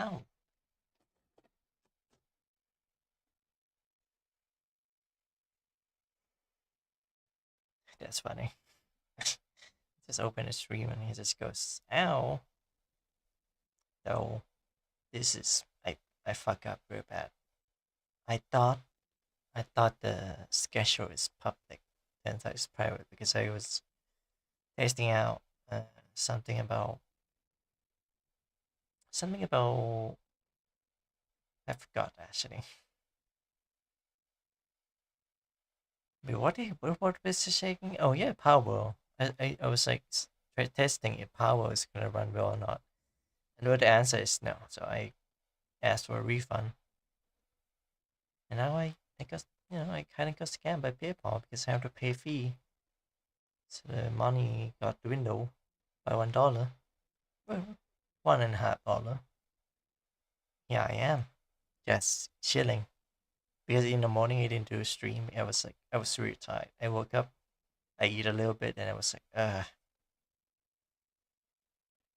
Ow. That's funny. Just open the stream and he just goes, ow. So this is I fuck up real bad. I thought I thought the schedule is public. Turns out it's private because I was testing out something about something about I forgot actually. Wait, what was the shaking? Oh yeah, Power. I was like testing if Power is gonna run well or not. And the answer is no. So I asked for a refund. And now I got I kinda got scammed by PayPal because I have to pay fee. So the money got dwindled by $1. Well, $1.50. Yeah, I am. Just chilling. Because in the morning I didn't do a stream. I was really tired. I woke up, I eat a little bit, and I was like,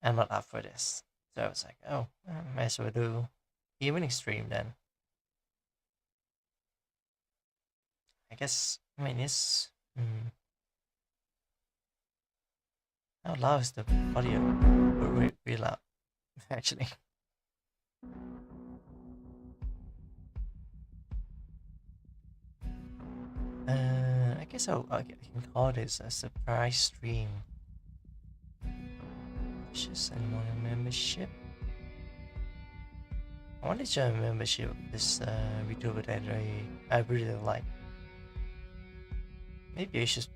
I'm not up for this. So I was like, oh, I might as well do evening stream then. I guess, I mean, it's. How loud is the audio? Really loud, actually. I guess I can call this a surprise stream. Just anyone a membership. I wanted to join a membership of this VTuber that I really like. Maybe I should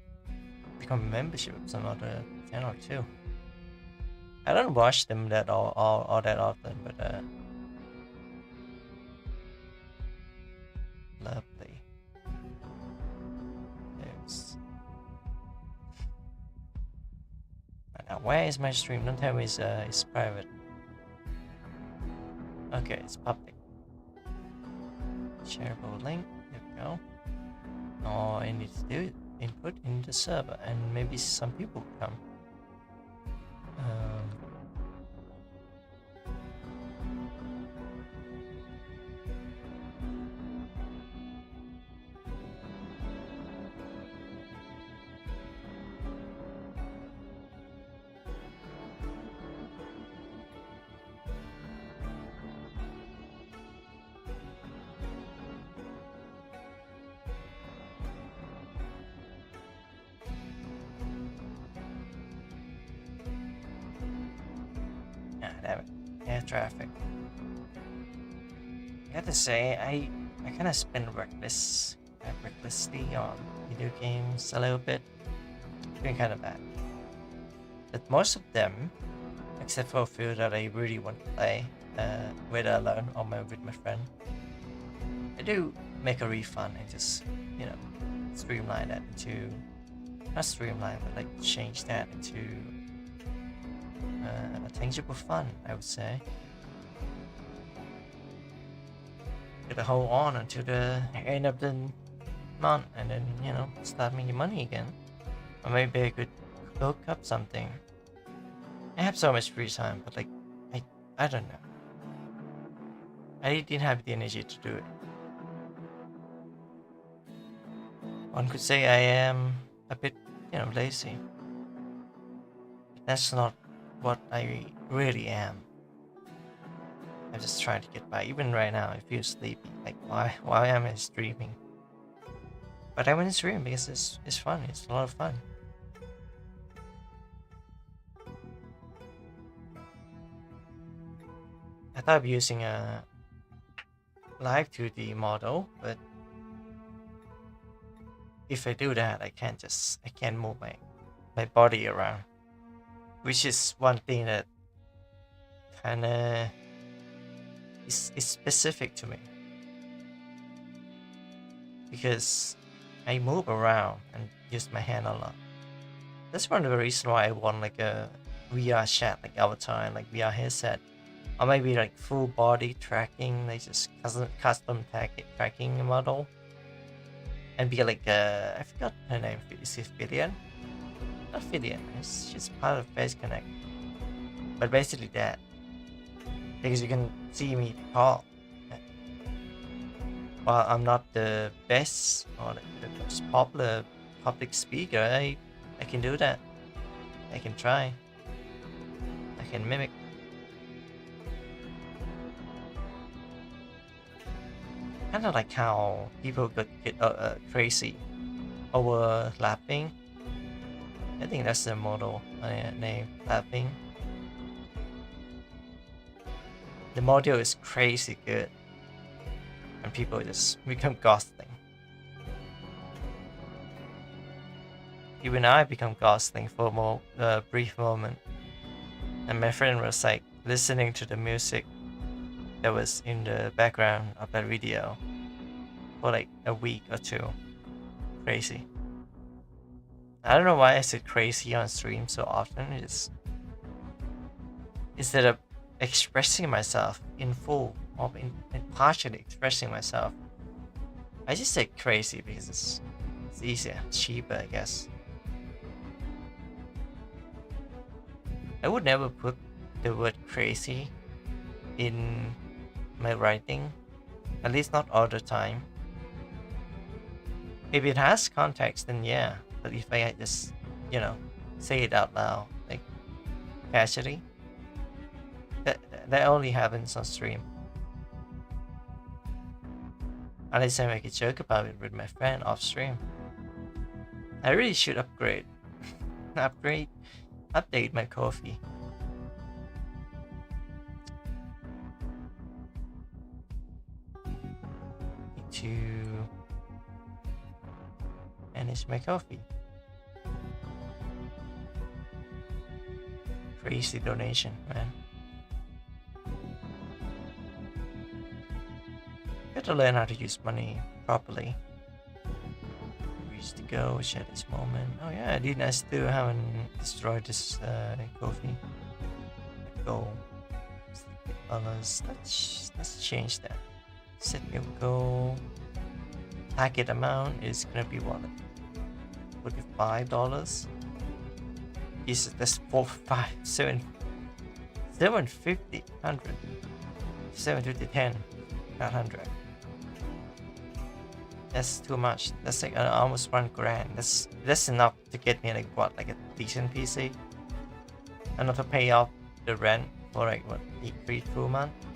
become a membership of some other channel too. I don't watch them that all that often, but lovely. There's. Now, where is my stream? Don't tell me it's private. Okay, it's public. Shareable link. There we go. All I need to do is input in the server, and maybe some people come. Damn it. Air traffic. I gotta say, I kind of spend recklessly on video games a little bit. Doing kind of bad. But most of them, except for a few that I really want to play, whether alone or with my friend, I do make a refund and just, streamline that into, not streamline, but like change that into a tangible fun, I would say. Gotta hold on until the end of the month and then, start making money again. Or maybe I could cook up something. I have so much free time, but like, I don't know. I didn't have the energy to do it. One could say I am a bit, lazy. But that's not what I really am. I'm just trying to get by. Even right now, I feel sleepy. Like, why am I streaming? But I want to stream because it's fun. It's a lot of fun. I thought of using a live 2D model, but if I do that, I can't move my body around, which is one thing that kind of is specific to me because I move around and use my hand a lot. That's one of the reasons why I want like a VR chat, like avatar, like VR headset, or maybe like full body tracking, like just custom tracking model, and be like I forgot her name. Is it Filian? Not Filian. She's part of Face Connect, but basically that. because you can see me talk. While I'm not the best or the most popular public speaker, I can do that. I can try. I can mimic. Kind of like how people get crazy over laughing. I think that's the model name, laughing. The model is crazy good, and people just become ghosting. Even I become ghosting for a more brief moment, and my friend was like listening to the music that was in the background of that video for like a week or two. Crazy. I don't know why I said crazy on stream so often. It's instead of expressing myself in full or in partially expressing myself, I just say crazy because it's easier, cheaper, I guess. I would never put the word crazy in my writing, at least not all the time. If it has context, then yeah. But if I just, say it out loud, like casually, that only happens on stream. Unless I make a joke about it with my friend off stream. I really should upgrade, update my coffee. Need to manage my coffee. Crazy donation, man. Gotta learn how to use money properly. Reach to go, share this moment. Oh yeah, I still haven't destroyed this coffee. Go. Let's change that. Set your goal. Target amount is gonna be what? $45. Jesus, that's 4, 5, 7, 750, 100, 750, 10, 100. That's too much. That's like almost $1,000. That's enough to get me like a decent PC, enough to pay off the rent for like 3 months.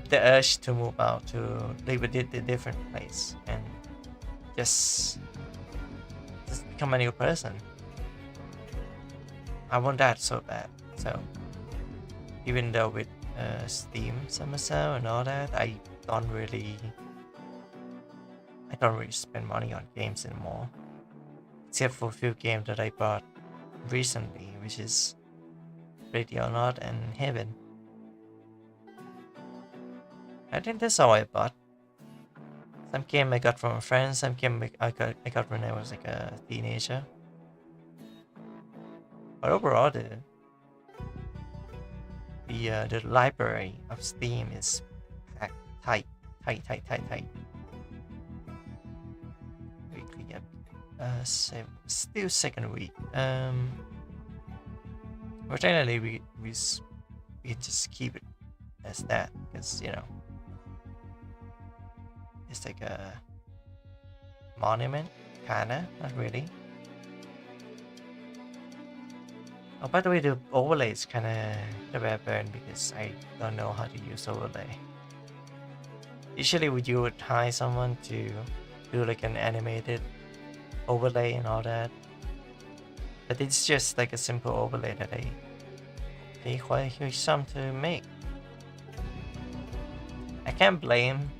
The urge to move out to live a different place and just become a new person. I want that so bad. So even though with Steam Summer Sale and all that, I don't really spend money on games anymore, except for a few games that I bought recently, which is Radio Not and Heaven. I think that's all I bought. Some game I got from a friend, some game I got when I was like a teenager. But overall, the library of Steam is packed tight. Weekly up. Still second week. But generally we just keep it as that because it's like a monument, kinda, not really. Oh, by the way, the overlay is kinda burn because I don't know how to use overlay. Usually you would hire someone to do like an animated overlay and all that. But it's just like a simple overlay that I pay quite a huge sum to make. I can't blame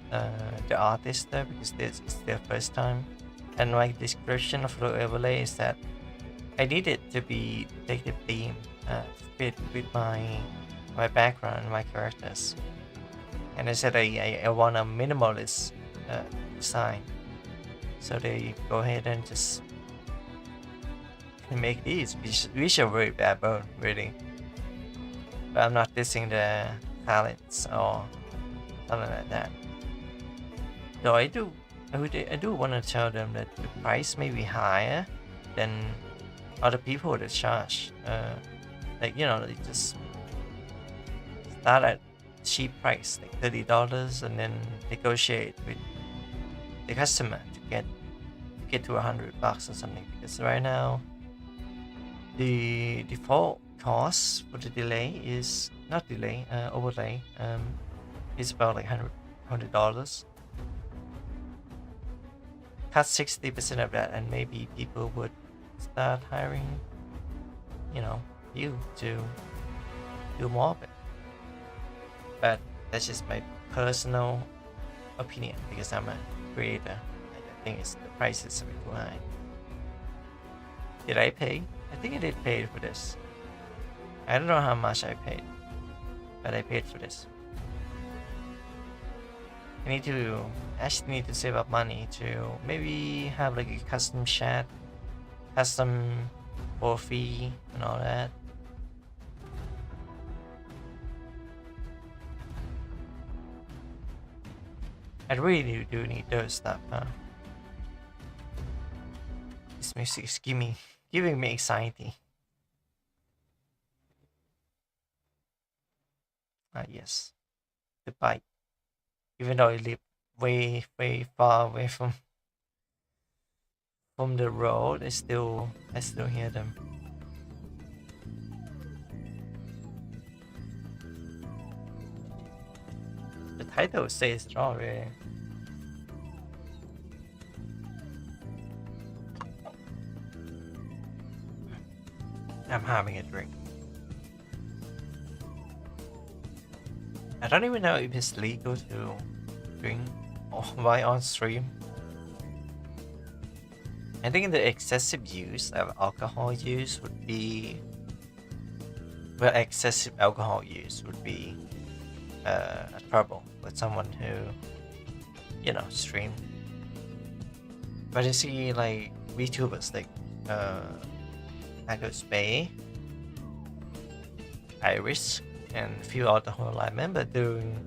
the artist though because this is their first time, and my description of the overlay is that I need it to be detective theme, fit with my background and my characters. And I said I want a minimalist design, so they go ahead and just make these, which are very bad, but really. But I'm not dissing the talents or something like that. Though I do want to tell them that the price may be higher than other people that charge Like, they just start at cheap price, like $30, and then negotiate with the customer to get to $100 or something. Because right now, the default cost for the delay is not delay, overlay. Is about like $100. Cut 60% of that, and maybe people would start hiring, you to do more of it. But that's just my personal opinion because I'm a creator. I think the price is a bit too high. Did I pay? I think I did pay for this. I don't know how much I paid, but I paid for this. I actually need to save up money to maybe have like a custom chat, custom for fee and all that. I really do need those stuff, huh? This music is giving me anxiety. Ah, yes. The bike. Even though I live way, way far away from the road, I still hear them. The title says it already. I'm having a drink. I don't even know if it's legal to drink or buy on stream. I think the excessive use of alcohol use would be... Well, excessive alcohol use would be a trouble with someone who, stream. But you see, like, VTubers like Agus Bay, Iris, and a few other who I remember doing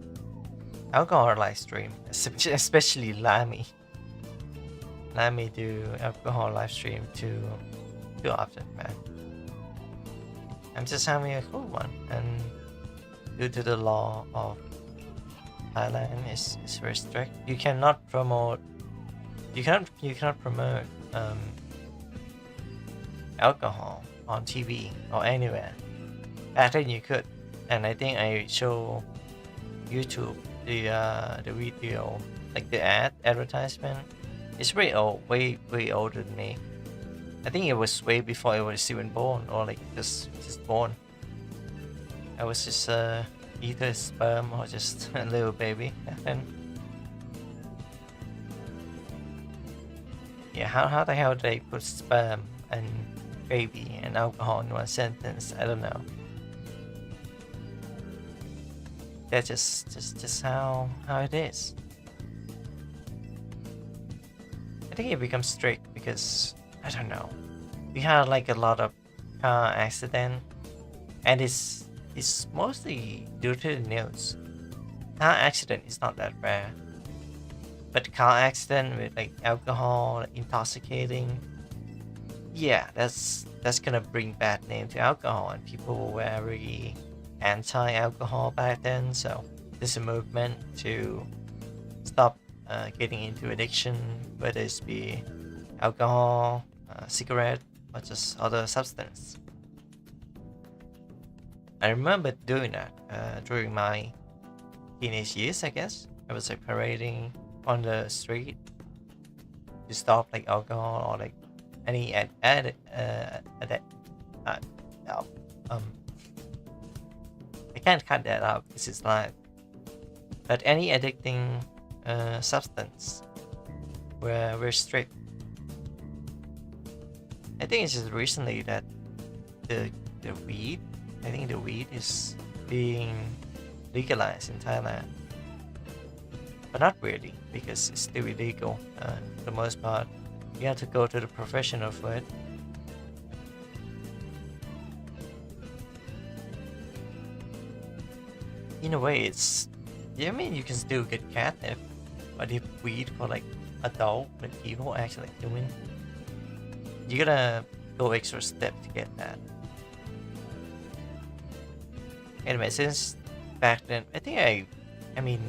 alcohol live stream, especially Lamy. Lamy do alcohol live stream too often, man. I'm just having a cool one, and due to the law of Thailand is very strict. You cannot promote. You cannot promote alcohol on TV or anywhere. Back then you could, and I think I show YouTube the video, like the advertisement. It's very old, way older than me. I think it was way before I was even born, or like just born. I was just either a sperm or just a little baby. And yeah, how the hell did they put sperm and baby and alcohol in one sentence? I don't know. That's just how it is. I think it becomes strict because, I don't know, we had like a lot of car accident, and it's mostly due to the news. Car accident is not that rare, but car accident with like alcohol, like intoxicating, yeah, that's gonna bring bad name to alcohol, and people were very anti-alcohol back then. So there's a movement to stop getting into addiction, whether it's be alcohol, cigarette, or just other substance. I remember doing that during my teenage years, I guess. I was like parading on the street to stop like alcohol or like any I can't cut that out. This is live. But any addicting substance were very strict. I think it's just recently that the weed, I think the weed is being legalized in Thailand, but not really, because it's still illegal. For the most part, you have to go to the professional for it. In a way, it's, yeah, I mean, you can still get catnip, but if weed for like adult, like people actually like doing, you gotta go extra step to get that. Anyway, since back then, I mean,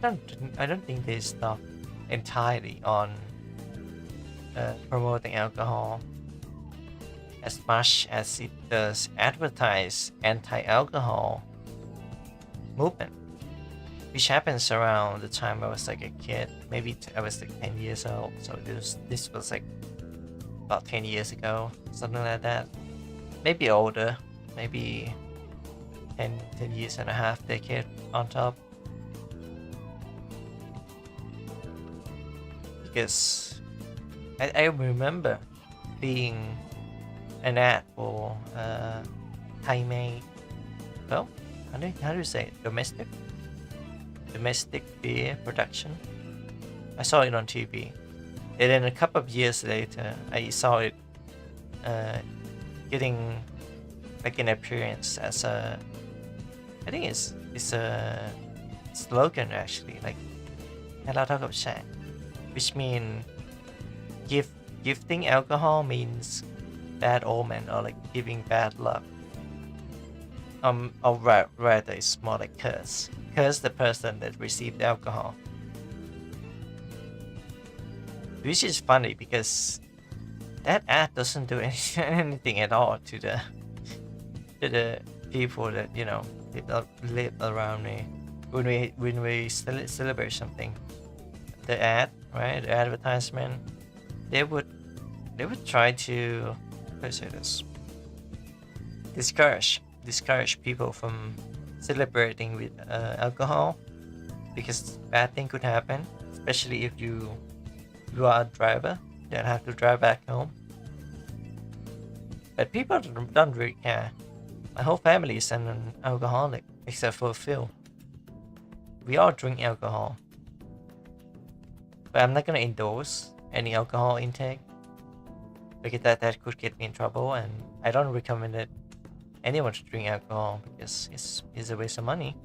I don't think they stopped entirely on promoting alcohol as much as it does advertise anti-alcohol movement, which happens around the time I was like a kid. Maybe I was like 10 years old, so this was like about 10 years ago, something like that. Maybe older, maybe 10 years and a half, decade on top. Because I remember being an ad for Thai made, well, how do you say it? Domestic beer production. I saw it on TV. And then a couple of years later, I saw it getting like an appearance as a, I think it's a slogan actually, like "Hello Talk of Chat," which mean gifting alcohol means bad omen or like giving bad luck. Or rather, it's more like curse the person that received alcohol. Which is funny because that ad doesn't do anything at all to the people that live around me when we celebrate something. The ad, right? The advertisement, they would try to, let's say this, discourage people from celebrating with alcohol because bad thing could happen, especially if you are a driver that have to drive back home. But people don't really care. My whole family is an alcoholic except for Phil. We all drink alcohol, but I'm not gonna endorse any alcohol intake because that could get me in trouble, and I don't recommend it anyone to drink alcohol because it's a waste of money,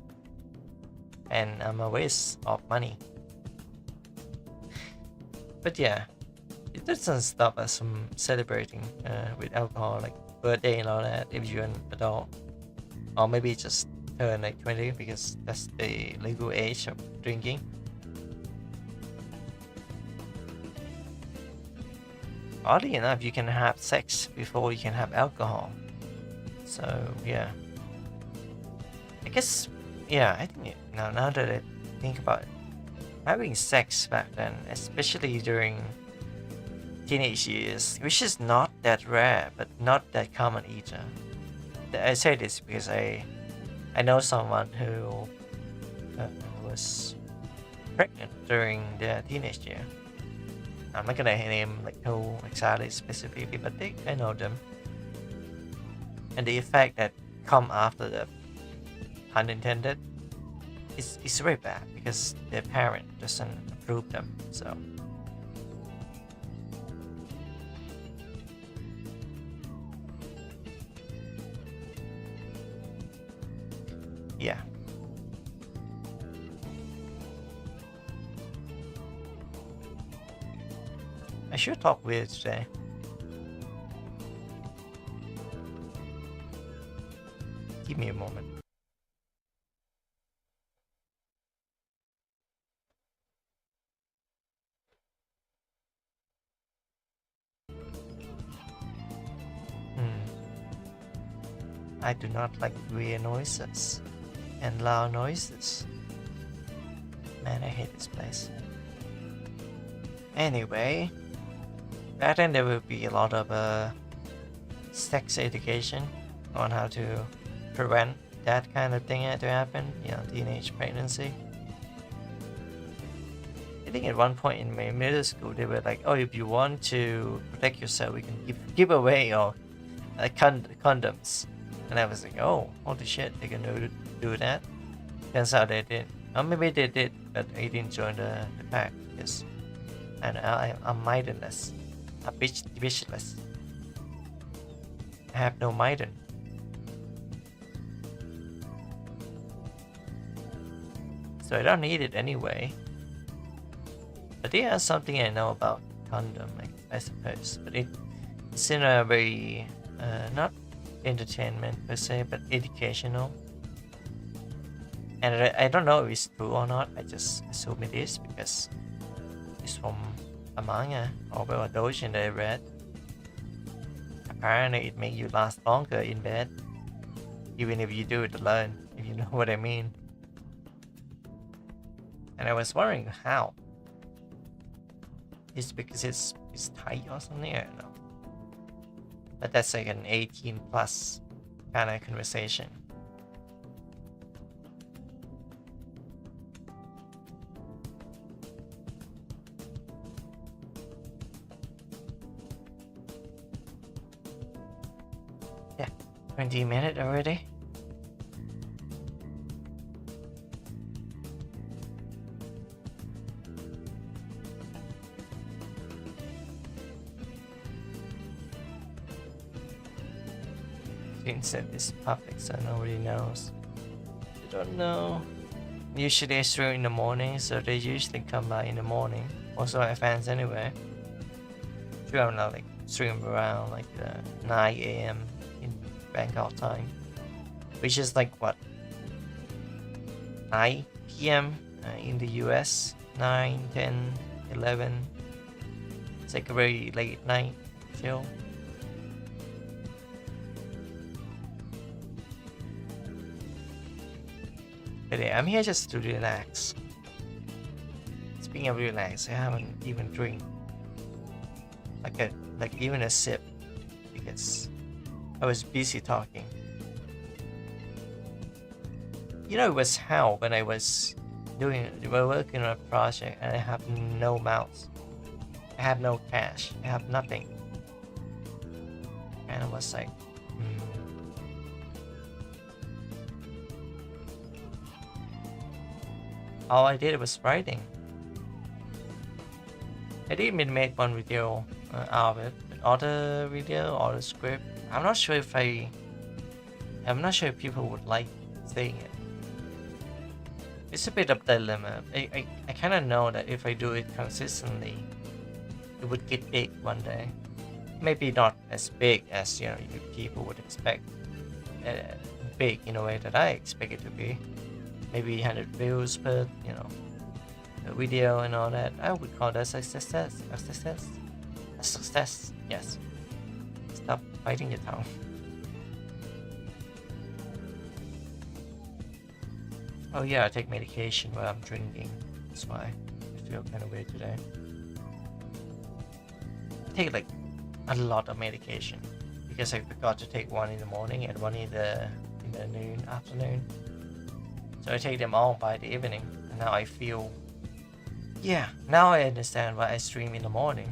and I'm a waste of money. But yeah, it doesn't stop us from celebrating with alcohol, like birthday and all that, if you're an adult, or maybe just turn like 20 because that's the legal age of drinking. Oddly enough, you can have sex before you can have alcohol. So yeah, I guess, yeah, I think now that I think about it, having sex back then, especially during teenage years, which is not that rare but not that common either. I say this because I know someone who was pregnant during their teenage year. I'm not gonna name like who exactly specifically, but I know them. And the effect that come after the pun intended is very bad because their parent doesn't approve them. So yeah. I should talk weird today. Give me a moment. I do not like weird noises and loud noises. Man, I hate this place. Anyway, back then there will be a lot of sex education on how to prevent that kind of thing to happen, teenage pregnancy. I think at one point in my middle school they were like, oh, if you want to protect yourself, we can give away or condoms. And I was like, oh, holy shit, they can do that. Turns out they did. Or maybe they did, but I didn't join the pack because I'm maidenless. I'm bitchless. I have no maiden. So I don't need it anyway. But yeah, something I know about condom, I suppose. But it's in a very, not entertainment per se, but educational And I don't know if it's true or not. I just assume it is because it's from a manga or a doujin that I read. Apparently, it makes you last longer in bed, even if you do it alone, if you know what I mean. And I was wondering how. Is it because it's tight or something? I don't know. But that's like an 18 plus kind of conversation. Yeah, 20 minutes already. Said is perfect, so nobody knows. I don't know. Usually I stream in the morning, so they usually come by in the morning. Also, my fans anyway. Stream like stream around like 9 a.m. in Bangkok time, which is like what 9 p.m. In the US. 9, 10, 11. It's like a very late night chill. But yeah, I'm here just to relax. Speaking of relax, I haven't even drink like even a sip because I was busy talking. You know, it was hell when I was working on a project and I have no mouse. I have no cash. I have nothing. And I was like, all I did was writing. I didn't even make one video out of it. But other video or the script, I'm not sure if people would like seeing it. It's a bit of dilemma. I kind of know that if I do it consistently, it would get big one day. Maybe not as big as you people would expect. Big in a way that I expect it to be. Maybe 100 views per video and all that. I would call that a success. A success. Yes. Stop biting your tongue. Oh yeah, I take medication while I'm drinking. That's why I feel kind of weird today. I take like a lot of medication because I forgot to take one in the morning and one in the afternoon. So I take them all by the evening, and now I feel. Yeah, now I understand why I stream in the morning.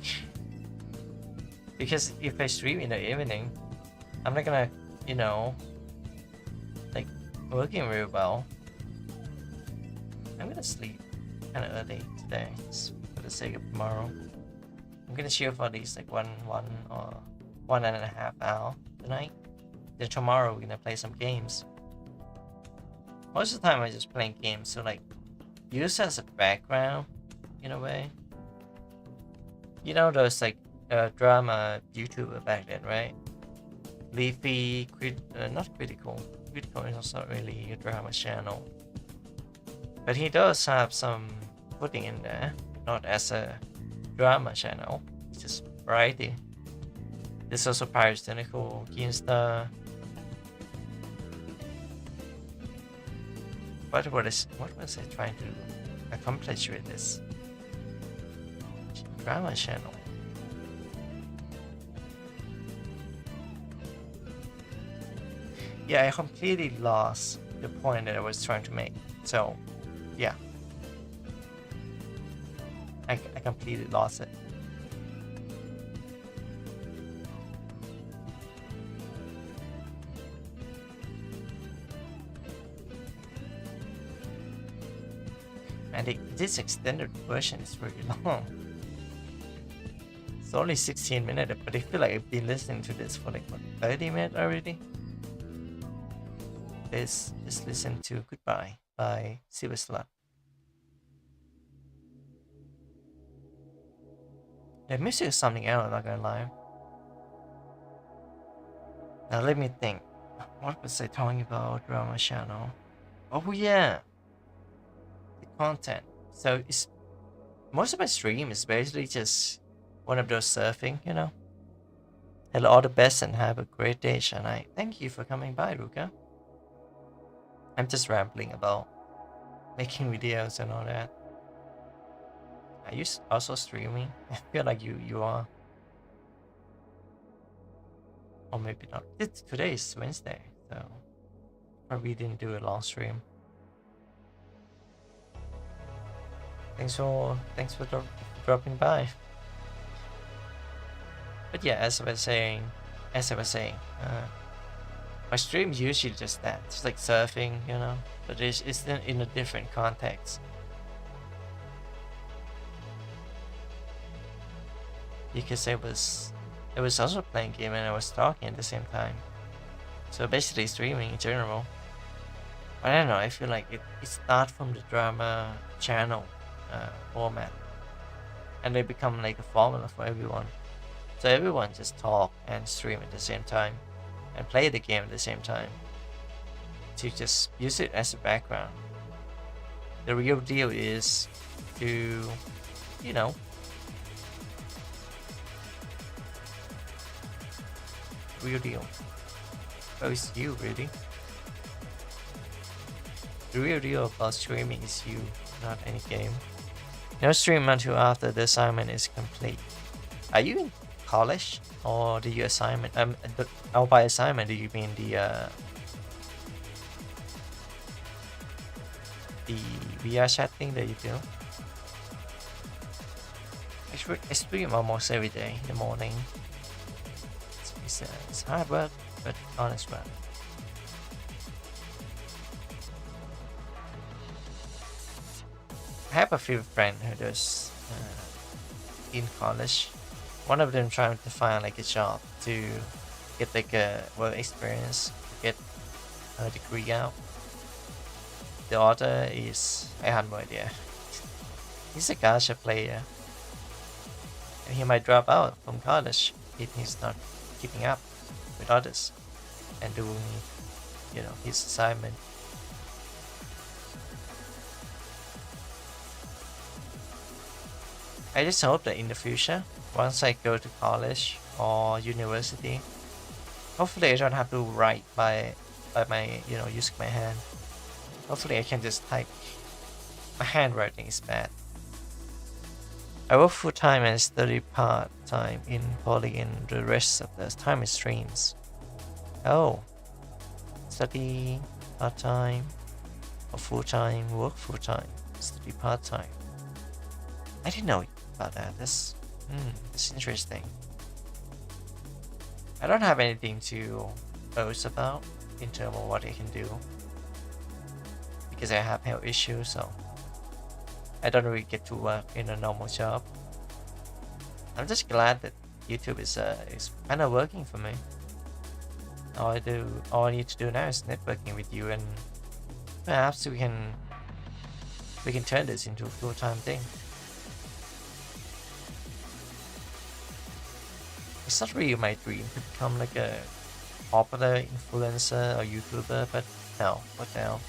Because if I stream in the evening, I'm not gonna, like working very well. I'm gonna sleep kind of early today, just for the sake of tomorrow. I'm gonna chill for at least like one or 1.5 hour tonight. Then tomorrow we're gonna play some games. Most of the time I just playing games, so like use as a background in a way. You know those like drama YouTuber back then, right? Leafy, not critical. Critical is not really a drama channel. But he does have some footing in there, not as a drama channel. It's just variety. There's also Pyrostenical, Keemstar. What was I trying to accomplish with this drama channel? Yeah, I completely lost the point that I was trying to make. So, yeah. I completely lost it. And this extended version is very long. It's only 16 minutes, but I feel like I've been listening to this for like what, 30 minutes already. Let's just listen to Goodbye by Silver Slut. The music is something else, I'm not gonna lie. Now let me think. What was I talking about drama channel? Oh yeah, content. So it's most of my stream is basically just one of those surfing, you know. Hello, all the best and have a great day, Shanai. Thank you for coming by, Ruka. I'm just rambling about making videos and all that. Are you also streaming? I feel like you are, or maybe not. Today is Wednesday, so probably didn't do a long stream. Thanks for dropping by. But yeah, as I was saying, my stream's usually just that. It's like surfing, you know, but it's in a different context. Because I was also playing game and I was talking at the same time. So basically streaming in general. But I don't know, I feel like it starts from the drama channel format. And they become like a formula for everyone. So everyone just talk and stream at the same time. And play the game at the same time. To just use it as a background. The real deal is to, you know, real deal. Oh, it's you, really? The real deal about streaming is you, not any game. No stream until after the assignment is complete. Are you in college or do you assignment? By assignment, do you mean the VR chat thing that you do? I stream almost every day in the morning. It's hard work, but honest work. I have a few friends who does in college. One of them trying to find like a job to get like a work experience, get a degree out. The other is I have no idea. He's a gacha player, and he might drop out from college if he's not keeping up with others and doing, you know, his assignment. I just hope that in the future, once I go to college or university, hopefully I don't have to write by my, you know, using my hand. Hopefully I can just type. My handwriting is bad. I work full time and study part time in poly, and the rest of the time is streams. Oh, study part time or full time, work full time, study part time. I didn't know about that. That's interesting. I don't have anything to boast about in terms of what I can do because I have health issues, so I don't really get to work in a normal job. I'm just glad that YouTube is kind of working for me. All I need to do now is networking with you, and perhaps we can turn this into a full-time thing. It's not really my dream to become like a popular influencer or YouTuber, but no, what the hell?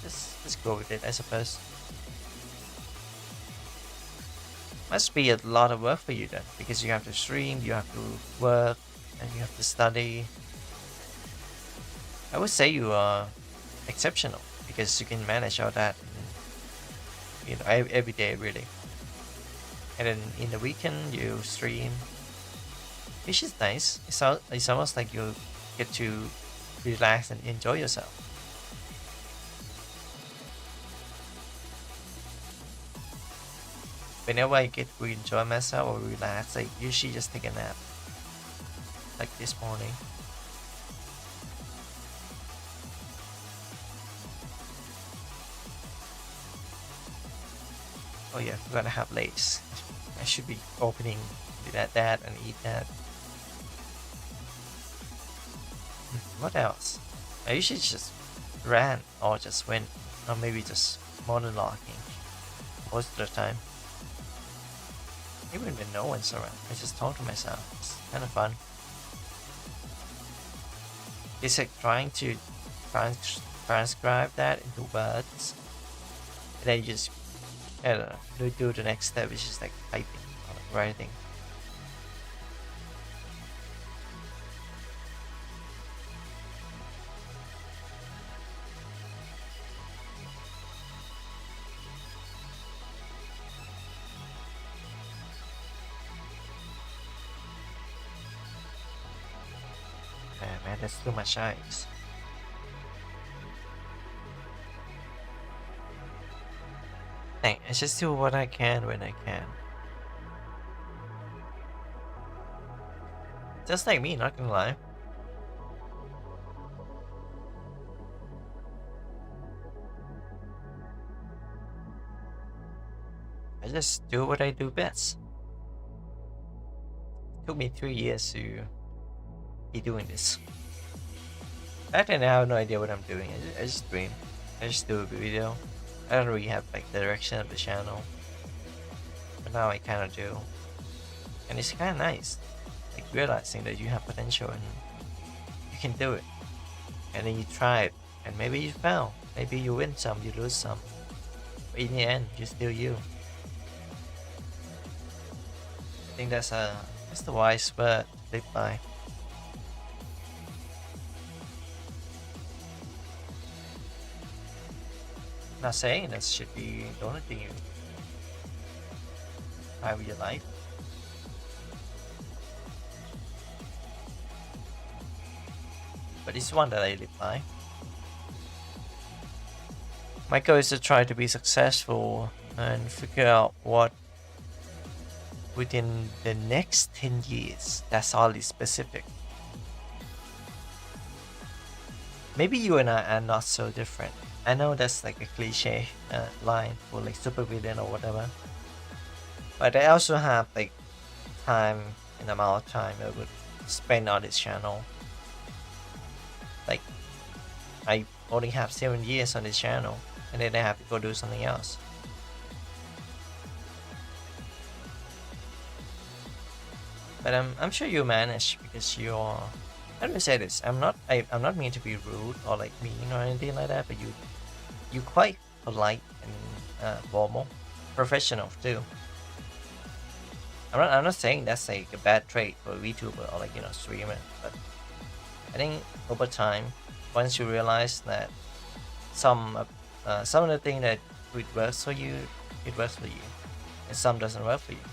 Just go with it, I suppose. Must be a lot of work for you then, because you have to stream, you have to work, and you have to study. I would say you are exceptional because you can manage all that, you know, every day really. And then in the weekend you stream, which is nice. It's almost like you get to relax and enjoy yourself. Whenever I get to enjoy myself or relax, I usually just take a nap. Like this morning. Oh yeah, we're gonna have Lays. I should be opening that and eat that. What else? I usually just ran or just went, or maybe just monologuing most of the time. Even when no one's around, I just talk to myself. It's kind of fun. It's like trying to transcribe that into words, and then you just I don't know, do the next step, which is like typing or like writing. Man, that's too much ice. Hey, I just do what I can when I can. Just like me, not gonna lie. I just do what I do best. It took me 3 years to be doing this. Back then, I have no idea what I'm doing. I just dream. I just do a video. I don't really have like the direction of the channel, but now I kind of do, and it's kind of nice. Like realizing that you have potential and you can do it, and then you try it, and maybe you fail. Maybe you win some, you lose some, but in the end, you're still you. I think that's the wise word to live by. Not saying that should be the only thing you try with your life. But it's one that I live by. My goal is to try to be successful and figure out what within the next 10 years. That's all is specific. Maybe you and I are not so different. I know that's like a cliche line for like supervillain or whatever. But I also have like time and amount of time I would spend on this channel. Like I only have 7 years on this channel, and then I have to go do something else. But I'm sure you manage because you're. Let me say this: I'm not mean to be rude or like mean or anything like that, but you quite polite and formal, professional too. I'm not saying that's like a bad trait for a VTuber or like streamer, but I think over time, once you realize that some of the thing that it works for you, it works for you, and some doesn't work for you.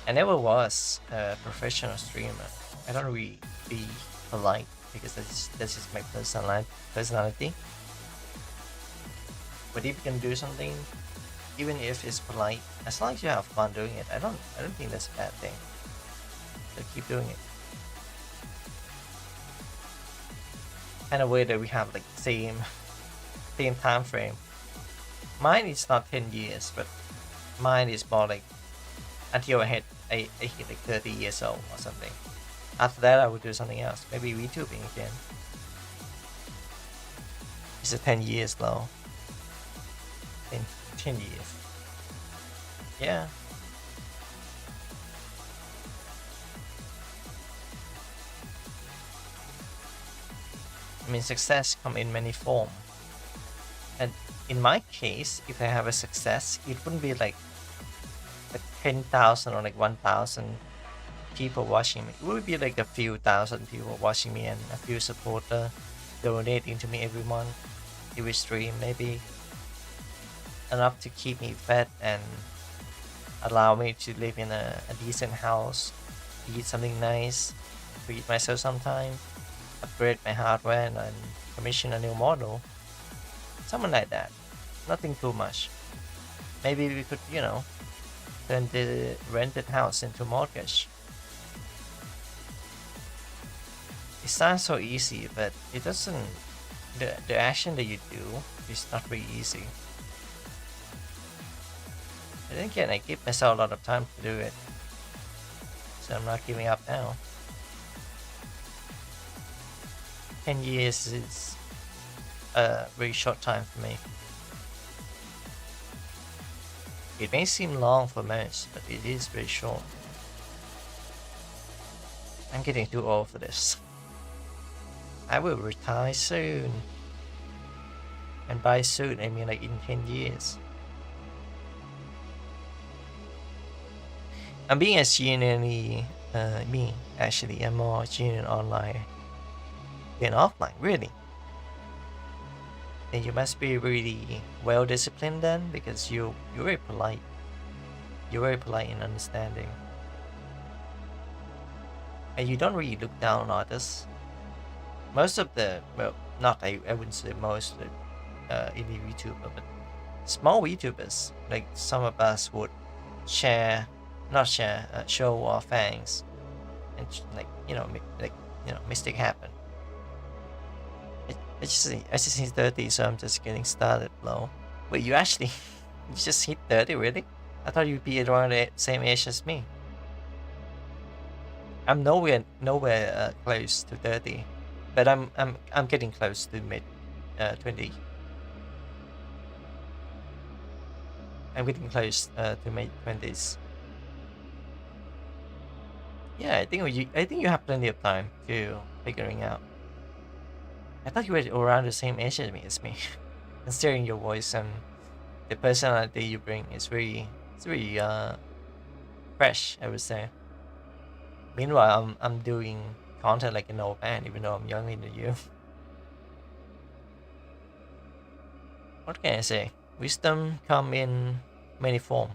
I never was a professional streamer. I don't really be polite because that's just my personality. But if you can do something, even if it's polite, as long as you have fun doing it, I don't think that's a bad thing. So keep doing it. Kind of way that we have like same time frame. Mine is not 10 years, but mine is more like until I hit like 30 years old or something. After that, I would do something else. Maybe VTubing again. It's a 10 years though. 10 years. Yeah. I mean, success come in many forms. And in my case, if I have a success, it wouldn't be like 10,000 or like 1,000 people watching me. It would be like a few thousand people watching me and a few supporters donating to me every month, every stream, maybe enough to keep me fed and allow me to live in a decent house, eat something nice, treat myself sometime, upgrade my hardware and commission a new model. Something like that. Nothing too much. Maybe we could, turn the rented house into mortgage. It sounds so easy, but it doesn't. The action that you do is not very easy. But then again, I give myself a lot of time to do it, so I'm not giving up now. 10 years is a very short time for me. It may seem long for most, but it is very short. I'm getting too old for this. I will retire soon. And by soon, I mean like in 10 years. I'm being as genuinely me. Actually, I'm more genuine online than offline. Really, and you must be really well disciplined then, because you're very polite. You're very polite and understanding, and you don't really look down on others. Most of the, well, not I wouldn't say most of the indie YouTuber, but small YouTubers, like some of us would share, not share, show our fangs, and like like mistake happen. I just hit 30, so I'm just getting started low. Wait, you actually you just hit 30, really? I thought you'd be around the same age as me. I'm nowhere close to 30, but I'm getting close to mid 20. I'm getting close to mid 20s. Yeah, I think you have plenty of time to figuring out. I thought you were around the same age as me. Considering your voice and the personality you bring is very fresh, I would say. Meanwhile, I'm doing content like an old man, even though I'm younger than you. What can I say? Wisdom come in many form,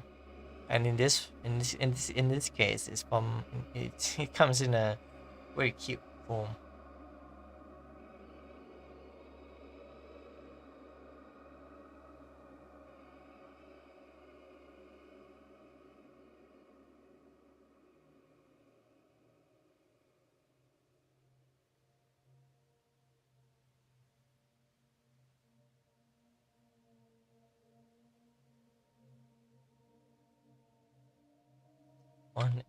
and in this case, it comes in a very cute form.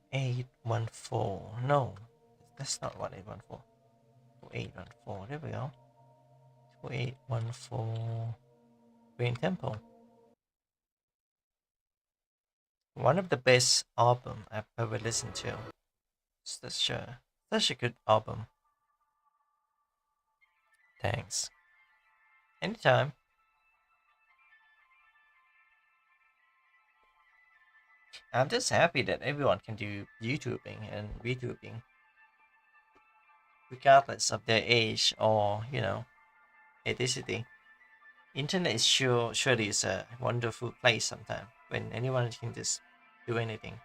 1814. No, that's not 1814. 2814. There we go. 2814. Green Temple. One of the best album I've ever listened to. It's such a good album. Thanks. Anytime. I'm just happy that everyone can do YouTubing and VTubing, regardless of their age or, ethnicity. Internet is surely is a wonderful place sometimes when anyone can just do anything.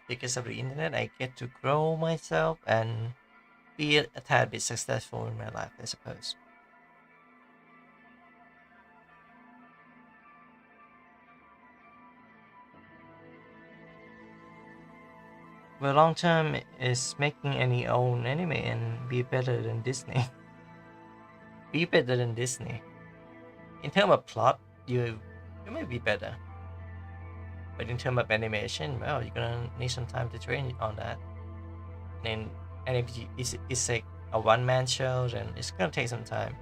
Because of the internet, I get to grow myself and be a tad bit successful in my life, I suppose. The long term is making any own anime and be better than Disney. Be better than Disney. In terms of plot, you may be better, but in terms of animation, well, you're gonna need some time to train on that. And and if it's like a one man show, then it's gonna take some time.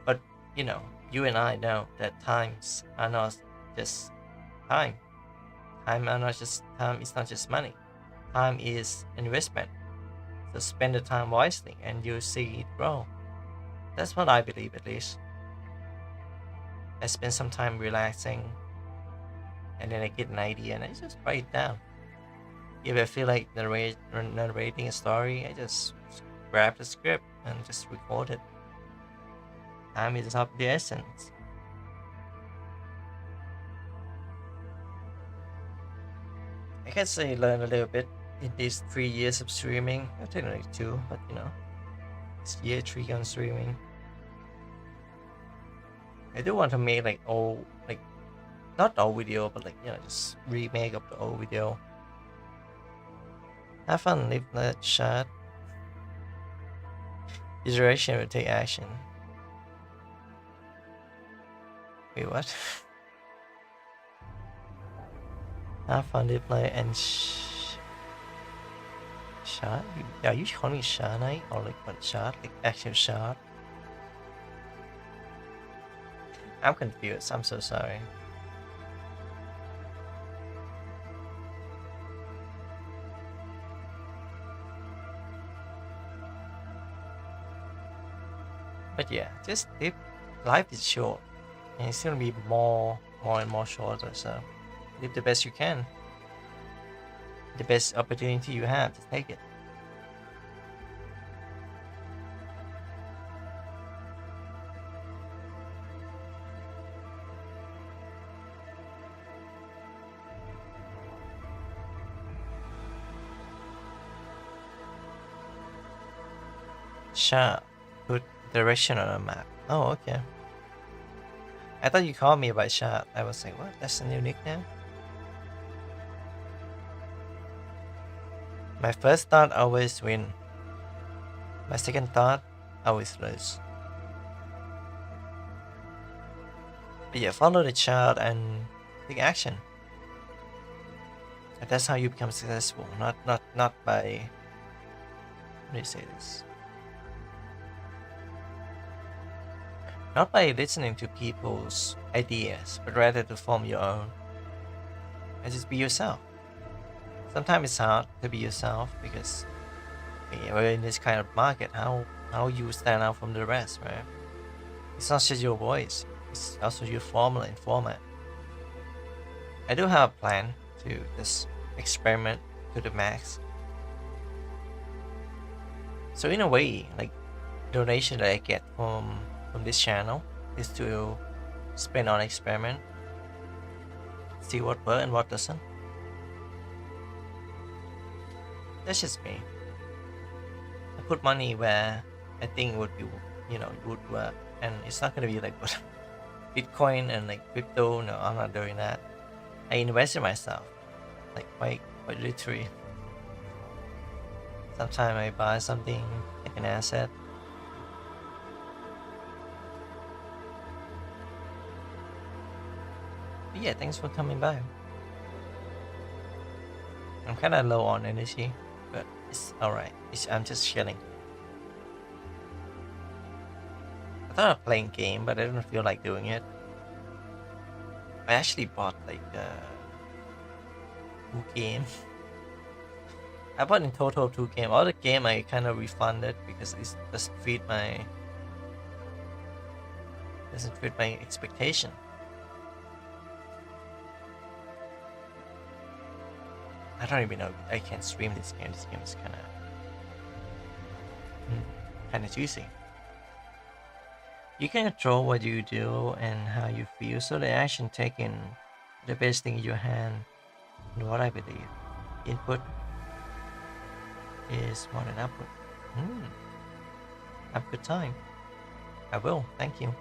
But you know, you and I know that times are not just time. Time are not just time. It's not just money. Time is investment. So spend the time wisely, and you'll see it grow. That's what I believe, at least. I spend some time relaxing, and then I get an idea, and I just write it down. If I feel like narrating a story, I just grab the script and just record it. Time is of the essence. I can say learn a little bit in these 3 years of streaming. Well, technically two, but it's year three on streaming. I do want to make like old, like not old video, but like just remake of the old video. Have fun, live that shot. Iteration will take action. Wait, what? Have fun, live play and shot. Are you calling shot night or like what shot? Like actual shot? I'm confused. I'm so sorry. But yeah, just life is short, and it's gonna be more and more shorter. So live the best you can. The best opportunity you have, just take it. Sure. Put direction on a map. Oh, okay. I thought you called me by Shot. I was like, what? That's a new nickname? My first thought always win. My second thought always lose. But yeah, follow the child and take action. And that's how you become successful. Not by, how do you say this? Not by listening to people's ideas, but rather to form your own. And just be yourself. Sometimes it's hard to be yourself because we're in this kind of market. How you stand out from the rest, right? It's not just your voice; it's also your formula and format. I do have a plan to just experiment to the max. So in a way, like donation that I get from this channel is to spend on experiment, see what works and what doesn't. That's just me. I put money where I think would be, would work, and it's not gonna be like what Bitcoin and like crypto. No, I'm not doing that. I invest in myself, like quite literally. Sometimes I buy something like an asset. But yeah, thanks for coming by. I'm kind of low on energy, but it's alright. I'm just chilling. I thought of playing game, but I didn't feel like doing it. I actually bought like 2 games. I bought in total 2 games. All the game I kind of refunded because it doesn't fit my expectation. I don't even know I can stream this game. This game is kind of juicy. You can control what you do and how you feel, so the action taken, the best thing in your hand, and what I believe. Input is more than output. Hmm. Have a good time. I will. Thank you.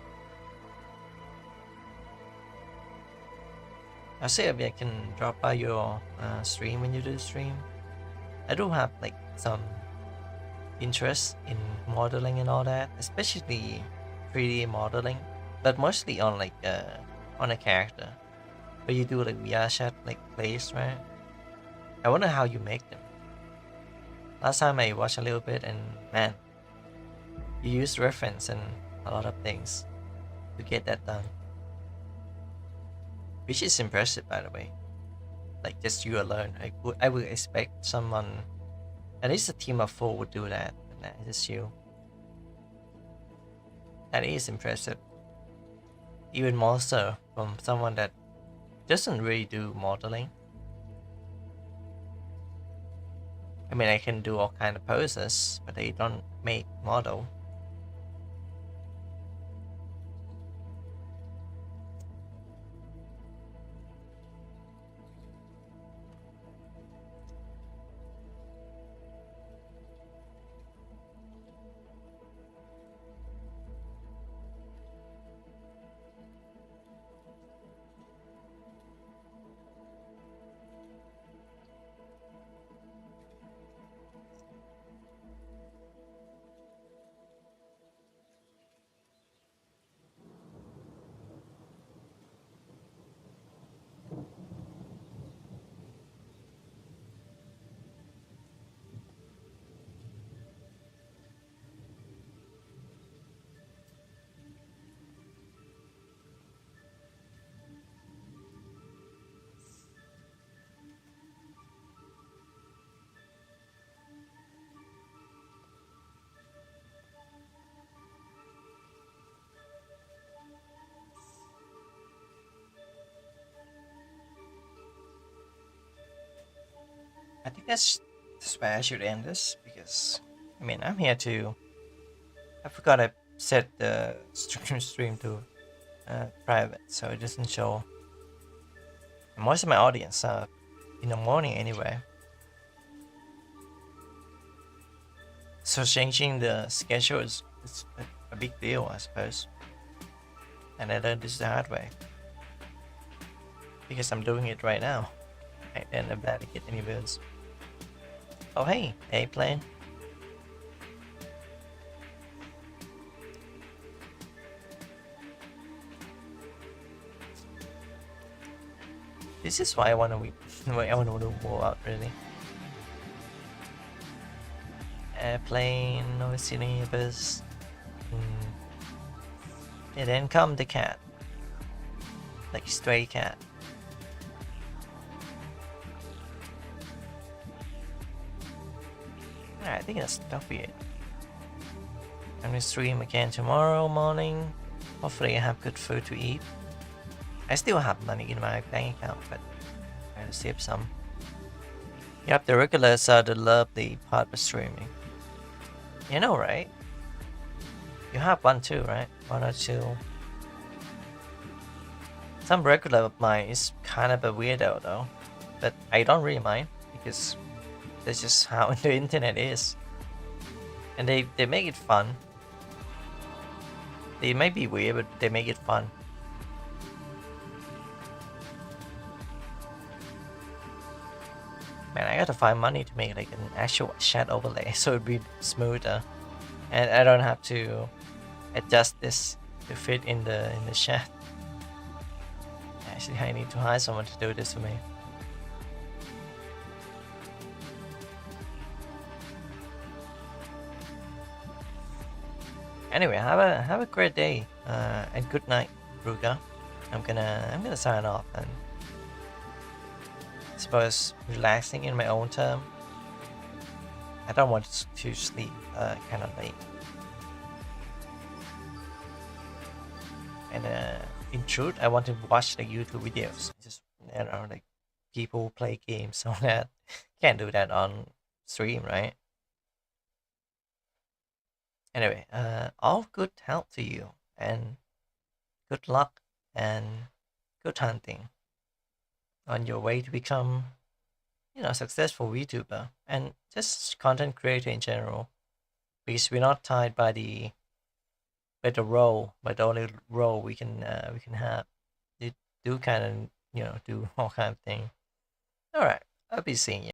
I'll say I can drop by your stream when you do the stream. I do have like some interest in modeling and all that, especially 3D modeling, but mostly on like on a character. But you do like VR chat like plays, right? I wonder how you make them. Last time I watched a little bit, and man, you use reference and a lot of things to get that done, which is impressive, by the way. Like just you alone, I would expect someone, at least a team of 4 would do that. And that is just you. That is impressive. Even more so from someone that doesn't really do modeling. I mean, I can do all kind of poses, but they don't make model. I think that's where I should end this because I mean I'm here to. I forgot I set the stream to private, so it doesn't show. And most of my audience are in the morning anyway, so changing the schedule is a big deal, I suppose. And I learned this the hard way because I'm doing it right now, and I'm glad to get any bills. Oh hey plane. This is why I wanna why I wanna go out really. Airplane, no city bus. And then come the cat, like stray cat. Alright, I think that'll be it. I'm gonna stream again tomorrow morning. Hopefully I have good food to eat. I still have money in my bank account, but I'm gonna save some. Yep, the regulars are the lovely part of streaming. You know, right? You have one too, right? One or two. Some regular of mine is kind of a weirdo though, but I don't really mind because that's just how the internet is. And they make it fun. They may be weird, but they make it fun. Man, I gotta find money to make like an actual chat overlay so it'd be smoother, and I don't have to adjust this to fit in the chat. Actually, I need to hire someone to do this for me. Anyway, have a great day and good night, Ruga. I'm gonna sign off and I suppose relaxing in my own term. I don't want to sleep kind of late. And in truth, I want to watch the YouTube videos. Just like people play games, so that can't do that on stream, right? Anyway, all good health to you and good luck and good hunting on your way to become, successful YouTuber and just content creator in general. Because we're not tied by the role, by the only role we can have. You do kind of do all kind of thing. All right, I'll be seeing you.